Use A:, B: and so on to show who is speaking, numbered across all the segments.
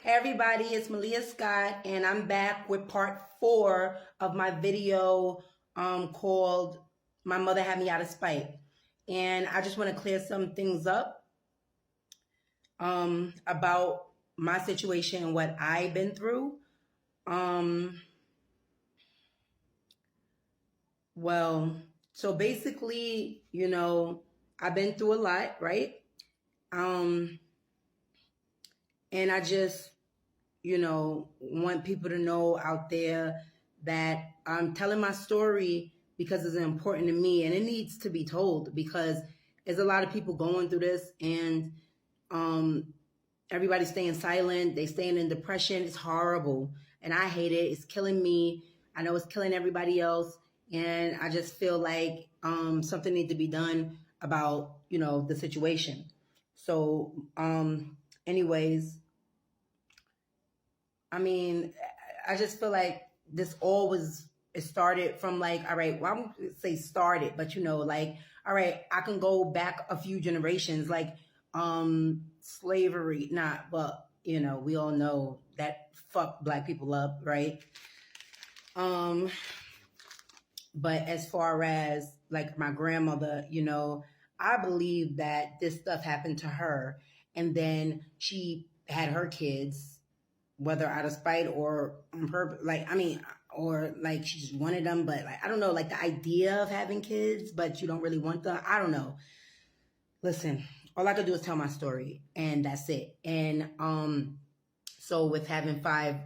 A: Hey everybody, it's Malia Scott, and I'm back with part 4 of my video called My Mother Had Me Out of Spite. And I just want to clear some things up about my situation and what I've been through. Well, so basically, I've been through a lot, right? And I just want people to know out there that I'm telling my story because it's important to me and it needs to be told because there's a lot of people going through this and everybody's staying silent. They staying in depression. It's horrible. And I hate it. It's killing me. I know it's killing everybody else. And I just feel like something needs to be done about, the situation. So, anyways, I mean, I just feel like this all was, it started from like, all right, well, I won't say started, but like, all right, I can go back a few generations, like slavery, not, well, we all know that fucked black people up, right? But as far as like my grandmother, I believe that this stuff happened to her and then she had her kids whether out of spite or on purpose, or like she just wanted them, but like I don't know, like the idea of having kids, but you don't really want them. I don't know. Listen, all I could do is tell my story, and that's it. And so with having 5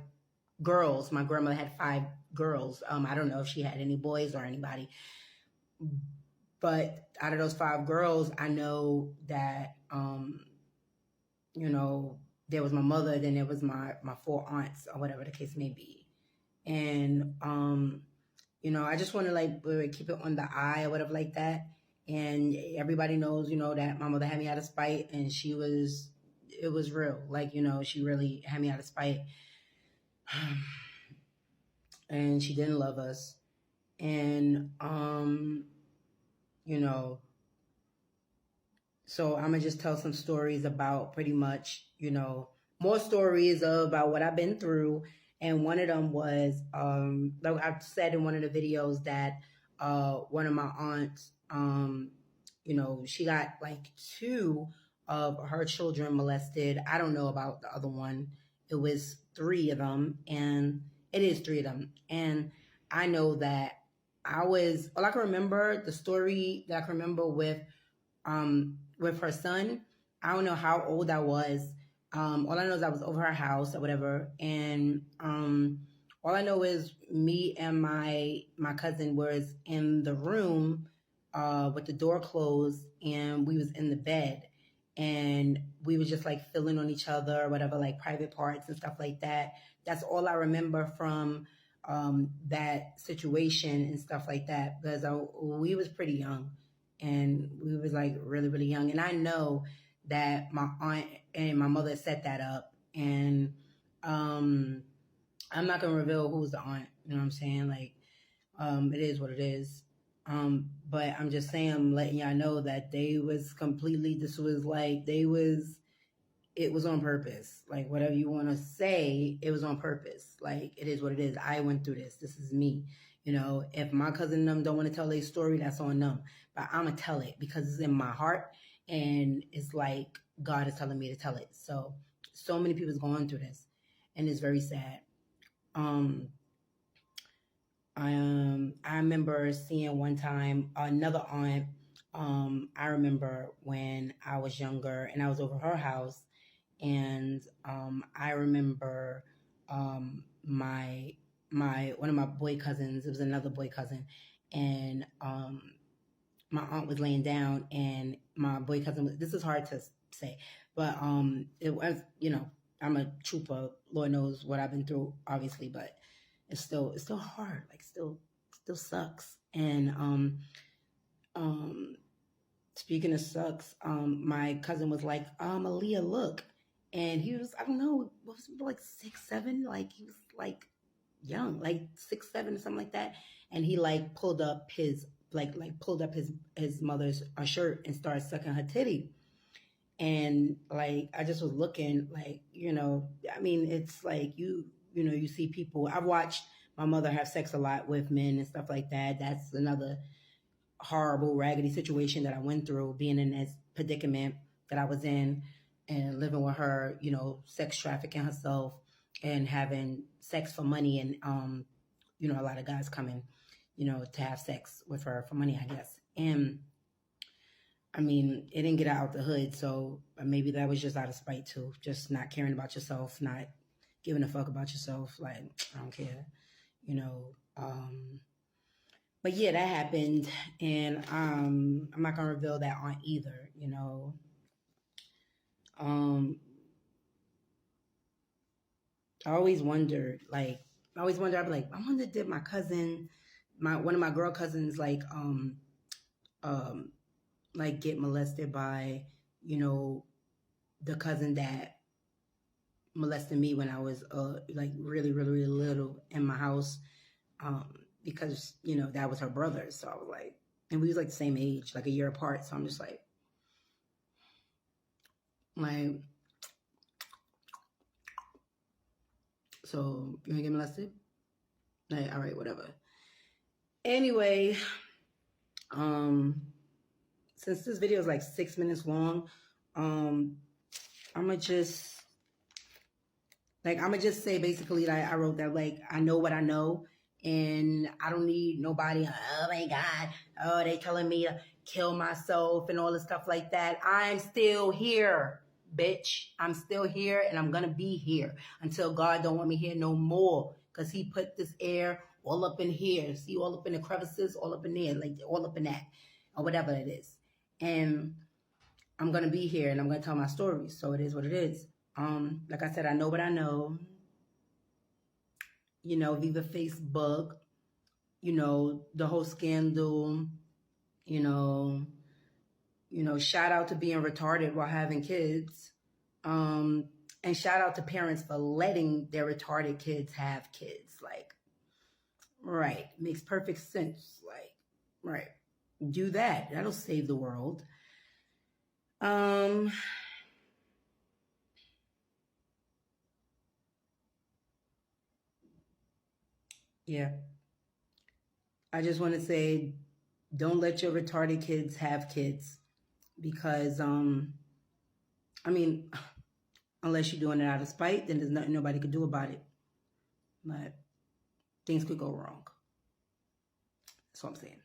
A: girls, my grandmother had 5 girls. I don't know if she had any boys or anybody, but out of those 5 girls, I know that there was my mother, then there was my 4 aunts or whatever the case may be. And, I just want to like keep it on the eye or whatever like that. And everybody knows, that my mother had me out of spite and it was real. Like, she really had me out of spite. And she didn't love us. And, so I'm going to just tell some stories about pretty much, more stories about what I've been through. And one of them was, like I've said in one of the videos that one of my aunts, she got like 2 of her children molested. I don't know about the other one. It was 3 of them. And it is 3 of them. And I know that all I can remember, the story that I can remember with her son. I don't know how old I was. All I know is I was over her house or whatever. And all I know is me and my cousin was in the room with the door closed and we was in the bed. And we was just like feeling on each other or whatever, like private parts and stuff like that. That's all I remember from that situation and stuff like that because we was pretty young. And we was like really, really young. And I know that my aunt and my mother set that up. And I'm not going to reveal who's the aunt. You know what I'm saying? Like, it is what it is. But I'm just saying, I'm letting y'all know that it was on purpose. Like, whatever you want to say, it was on purpose. Like, it is what it is. I went through this. This is me. If my cousin and them don't want to tell their story, that's on them. But I'm going to tell it because it's in my heart. And it's like God is telling me to tell it. So many people's going through this. And it's very sad. I remember seeing one time another aunt. I remember when I was younger and I was over her house. And I remember my one of my boy cousins, it was another boy cousin, and my aunt was laying down and my boy cousin this is hard to say, but it was, I'm a trooper. Lord knows what I've been through, obviously, but it's still hard, like still sucks. And speaking of sucks, my cousin was like, Aaliyah, look. And he was, I don't know, what was he, like 6, 7? Like he was like young, like 6, 7, or something like that. And he like pulled up his his mother's shirt and started sucking her titty. And like, I just was looking like, I mean, it's like you see people. I've watched my mother have sex a lot with men and stuff like that. That's another horrible, raggedy situation that I went through, being in that predicament that I was in and living with her, sex trafficking herself and having sex for money. And, a lot of guys coming, to have sex with her for money, I guess. And I mean, it didn't get out the hood. So maybe that was just out of spite too. Just not caring about yourself, not giving a fuck about yourself. Like, I don't care, you know. But yeah, that happened, and I'm not gonna reveal that on either. I always wondered, like, I'd be like, I wonder did my cousin, one of my girl cousins, like get molested by, the cousin that molested me when I was like really, really, really little in my house. Because that was her brother. So I was like, and we was like the same age, like a year apart. So I'm just like, so you wanna get molested? Like, all right, whatever. Anyway, since this video is like 6 minutes long, I'ma just say basically that I wrote that, like, I know what I know, and I don't need nobody. Oh my God. Oh, they telling me to kill myself and all the stuff like that. I'm still here, bitch. I'm still here, and I'm gonna be here until God don't want me here no more. Cause He put this air all up in here. See, all up in the crevices, all up in there, like all up in that, or whatever it is. And I'm gonna be here, and I'm gonna tell my story. So it is what it is. Like I said, I know what I know. Viva Facebook, the whole scandal, shout out to being retarded while having kids. And shout out to parents for letting their retarded kids have kids. Like, right. Makes perfect sense. Like, right. Do that. That'll save the world. Yeah. I just want to say, don't let your retarded kids have kids, because I mean, unless you're doing it out of spite, then there's nothing nobody could do about it. But things could go wrong. That's what I'm saying.